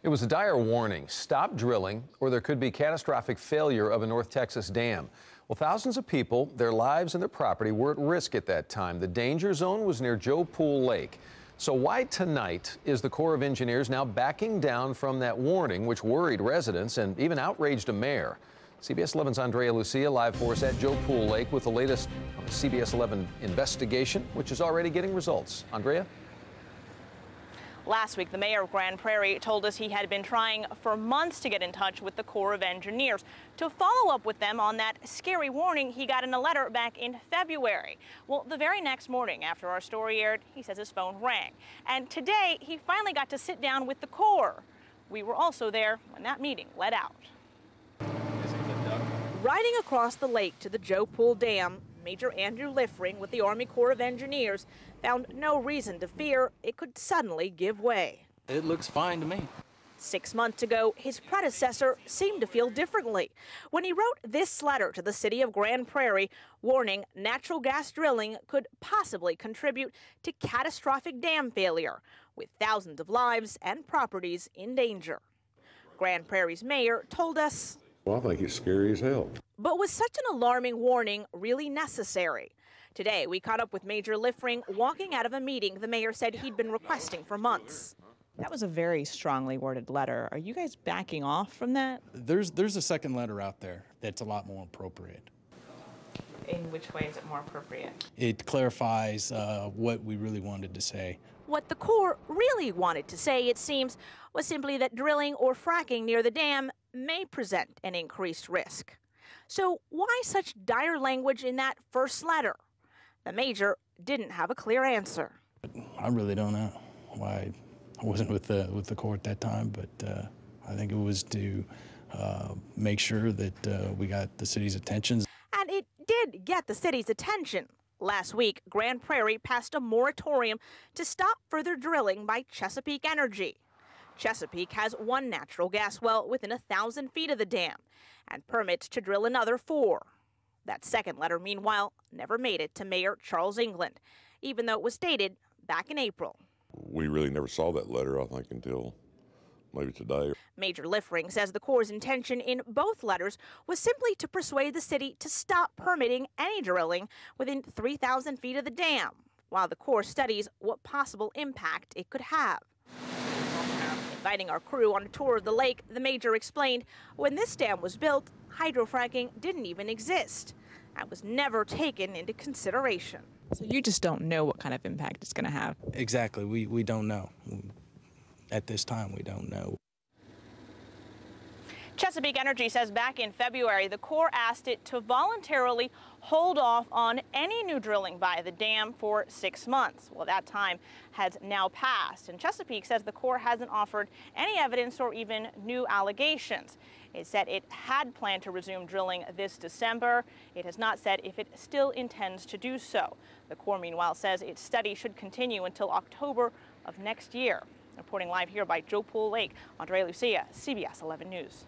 It was a dire warning. Stop drilling or there could be catastrophic failure of a North Texas dam. Well, thousands of people, their lives and their property were at risk at that time. The danger zone was near Joe Pool Lake. So why tonight is the Corps of Engineers now backing down from that warning, which worried residents and even outraged a mayor? CBS 11's Andrea Lucia live for us at Joe Pool Lake with the latest on the CBS 11 investigation, which is already getting results. Andrea? Last week, the mayor of Grand Prairie told us he had been trying for months to get in touch with the Corps of Engineers to follow up with them on that scary warning he got in a letter back in February. Well, the very next morning after our story aired, he says his phone rang. And today, he finally got to sit down with the Corps. We were also there when that meeting let out. Riding across the lake to the Joe Pool Dam, Major Andrew Liffring with the Army Corps of Engineers found no reason to fear it could suddenly give way. It looks fine to me. 6 months ago, his predecessor seemed to feel differently when he wrote this letter to the city of Grand Prairie warning natural gas drilling could possibly contribute to catastrophic dam failure, with thousands of lives and properties in danger. Grand Prairie's mayor told us, "Well, I think it's scary as hell." But was such an alarming warning really necessary? Today, we caught up with Major Liffring walking out of a meeting the mayor said he'd been requesting for months. That was a very strongly worded letter. Are you guys backing off from that? There's a second letter out there that's a lot more appropriate. In which way is it more appropriate? It clarifies what we really wanted to say. What the Corps really wanted to say, it seems, was simply that drilling or fracking near the dam may present an increased risk. So why such dire language in that first letter? The major didn't have a clear answer. I really don't know why. I wasn't with the Corps at that time, but I think it was to make sure that we got the city's attention. And it did get the city's attention. Last week, Grand Prairie passed a moratorium to stop further drilling by Chesapeake Energy. Chesapeake has one natural gas well within 1,000 feet of the dam and permits to drill another 4. That second letter, meanwhile, never made it to Mayor Charles England, even though it was dated back in April. We really never saw that letter, I think, until maybe today. Major Liffring says the Corps' intention in both letters was simply to persuade the city to stop permitting any drilling within 3,000 feet of the dam, while the Corps studies what possible impact it could have. Inviting our crew on a tour of the lake, the major explained when this dam was built, hydrofracking didn't even exist and was never taken into consideration. So you just don't know what kind of impact it's going to have. Exactly. We don't know. At this time, we don't know. Chesapeake Energy says back in February, the Corps asked it to voluntarily hold off on any new drilling by the dam for 6 months. Well, that time has now passed, and Chesapeake says the Corps hasn't offered any evidence or even new allegations. It said it had planned to resume drilling this December. It has not said if it still intends to do so. The Corps, meanwhile, says its study should continue until October of next year. Reporting live here by Joe Pool Lake, Andrea Lucia, CBS 11 News.